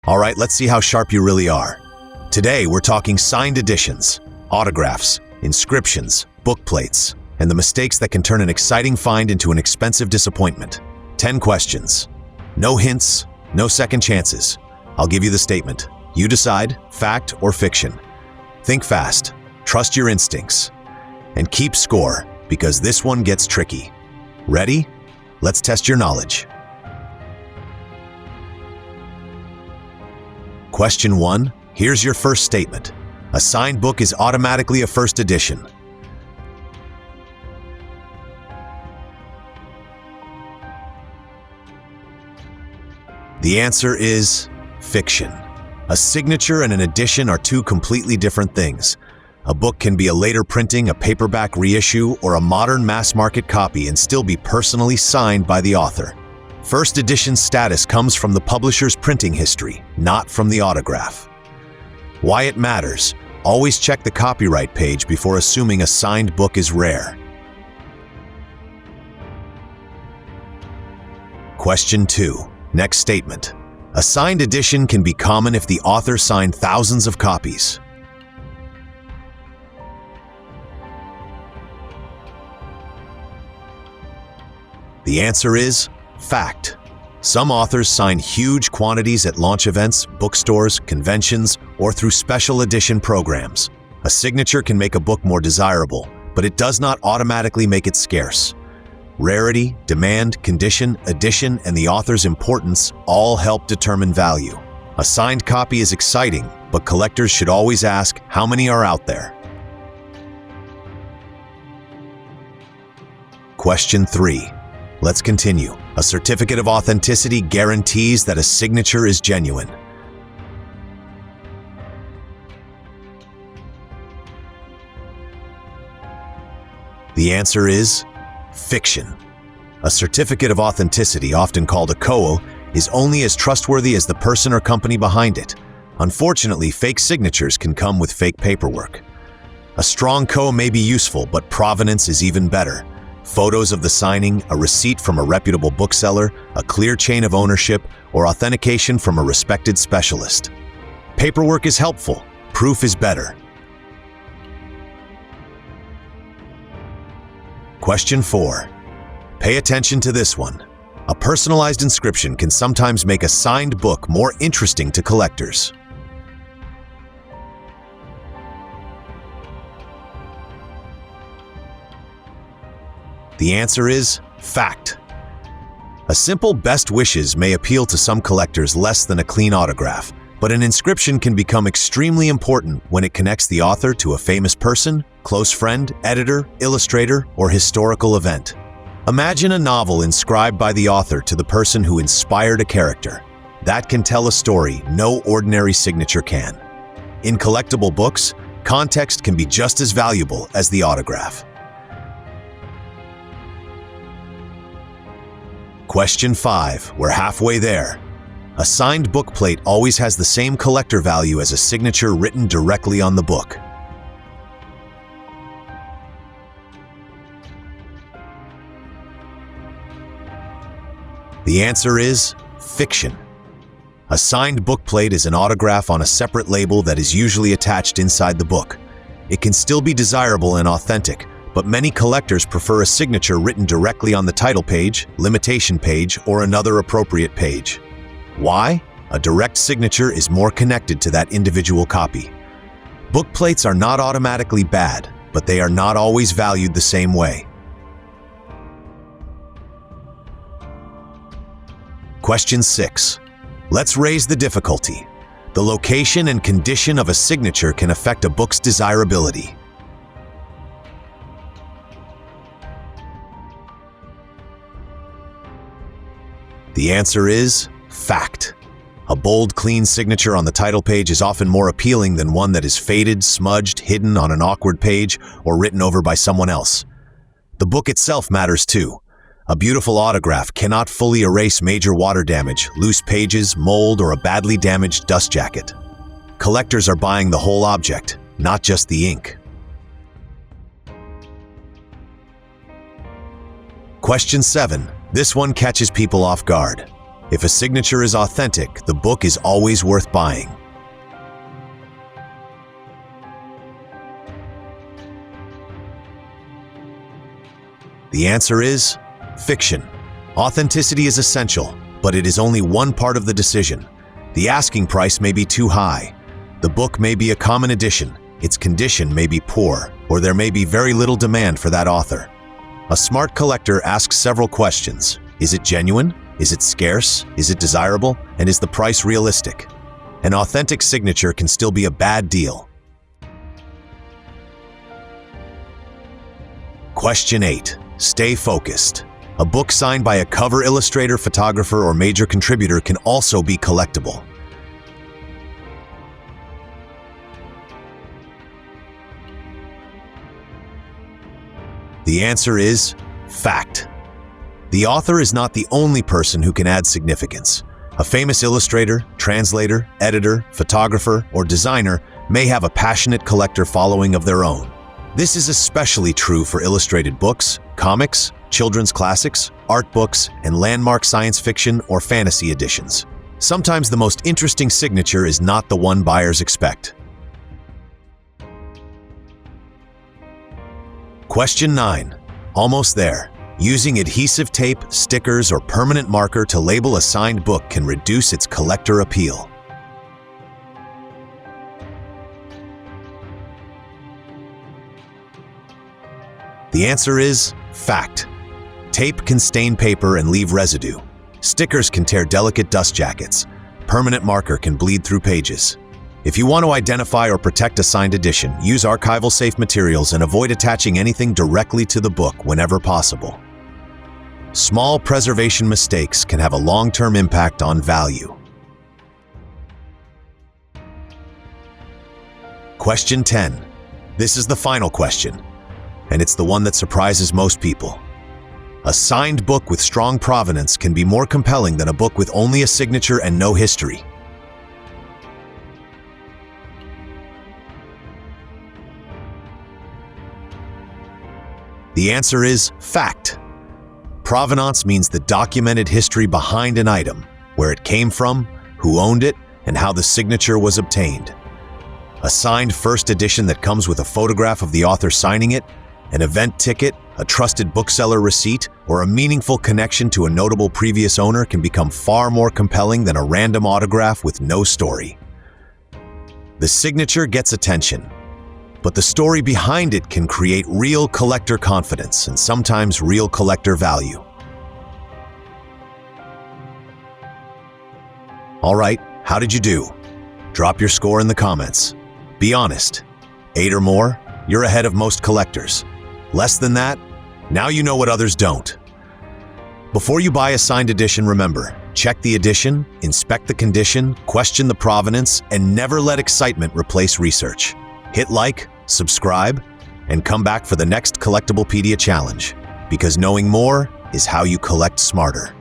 All right, let's see how sharp you really are. Today, we're talking signed editions, autographs, inscriptions, bookplates, and the mistakes that can turn an exciting find into an expensive disappointment. 10 questions. No hints, no second chances. I'll give you the statement. You decide, fact or fiction. Think fast, trust your instincts, and keep score, because this one gets tricky. Ready? Let's test your knowledge. Question 1. Here's your first statement. A signed book is automatically a first edition. The answer is fiction. A signature and an edition are two completely different things. A book can be a later printing, a paperback reissue, or a modern mass-market copy and still be personally signed by the author. First edition status comes from the publisher's printing history, not from the autograph. Why it matters: always check the copyright page before assuming a signed book is rare. Question 2. Next statement. A signed edition can be common if the author signed thousands of copies. The answer is fact. Some authors sign huge quantities at launch events, bookstores, conventions, or through special edition programs. A signature can make a book more desirable, but it does not automatically make it scarce. Rarity, demand, condition, edition, and the author's importance all help determine value. A signed copy is exciting, but collectors should always ask, how many are out there? Question 3. Let's continue. A certificate of authenticity guarantees that a signature is genuine. The answer is fiction. A certificate of authenticity, often called a CO, is only as trustworthy as the person or company behind it. Unfortunately, fake signatures can come with fake paperwork. A strong CO may be useful, but provenance is even better. Photos of the signing, a receipt from a reputable bookseller, a clear chain of ownership, or authentication from a respected specialist. Paperwork is helpful, proof is better. Question 4. Pay attention to this one. A personalized inscription can sometimes make a signed book more interesting to collectors. The answer is fact. A simple best wishes may appeal to some collectors less than a clean autograph, but an inscription can become extremely important when it connects the author to a famous person, close friend, editor, illustrator, or historical event. Imagine a novel inscribed by the author to the person who inspired a character. That can tell a story no ordinary signature can. In collectible books, context can be just as valuable as the autograph. Question 5. We're halfway there. A signed bookplate always has the same collector value as a signature written directly on the book. The answer is fiction. A signed bookplate is an autograph on a separate label that is usually attached inside the book. It can still be desirable and authentic, but many collectors prefer a signature written directly on the title page, limitation page, or another appropriate page. Why? A direct signature is more connected to that individual copy. Bookplates are not automatically bad, but they are not always valued the same way. Question 6. Let's raise the difficulty. The location and condition of a signature can affect a book's desirability. The answer is fact. A bold, clean signature on the title page is often more appealing than one that is faded, smudged, hidden on an awkward page, or written over by someone else. The book itself matters too. A beautiful autograph cannot fully erase major water damage, loose pages, mold, or a badly damaged dust jacket. Collectors are buying the whole object, not just the ink. Question 7. This one catches people off guard. If a signature is authentic, the book is always worth buying. The answer is fiction. Authenticity is essential, but it is only one part of the decision. The asking price may be too high. The book may be a common edition, its condition may be poor, or there may be very little demand for that author. A smart collector asks several questions. Is it genuine? Is it scarce? Is it desirable? And is the price realistic? An authentic signature can still be a bad deal. Question 8. Stay focused. A book signed by a cover illustrator, photographer, or major contributor can also be collectible. The answer is fact. The author is not the only person who can add significance. A famous illustrator, translator, editor, photographer, or designer may have a passionate collector following of their own. This is especially true for illustrated books, comics, children's classics, art books, and landmark science fiction or fantasy editions. Sometimes the most interesting signature is not the one buyers expect. Question 9. Almost there. Using adhesive tape, stickers, or permanent marker to label a signed book can reduce its collector appeal. The answer is fact. Tape can stain paper and leave residue. Stickers can tear delicate dust jackets. Permanent marker can bleed through pages. If you want to identify or protect a signed edition, use archival-safe materials and avoid attaching anything directly to the book whenever possible. Small preservation mistakes can have a long-term impact on value. Question 10. This is the final question, and it's the one that surprises most people. A signed book with strong provenance can be more compelling than a book with only a signature and no history. The answer is fact. Provenance means the documented history behind an item, where it came from, who owned it, and how the signature was obtained. A signed first edition that comes with a photograph of the author signing it, an event ticket, a trusted bookseller receipt, or a meaningful connection to a notable previous owner can become far more compelling than a random autograph with no story. The signature gets attention, but the story behind it can create real collector confidence and sometimes real collector value. All right, how did you do? Drop your score in the comments. Be honest. 8 or more, you're ahead of most collectors. Less than that, now you know what others don't. Before you buy a signed edition, remember, check the edition, inspect the condition, question the provenance, and never let excitement replace research. Hit like, subscribe, and come back for the next Collectiblepedia challenge, because knowing more is how you collect smarter.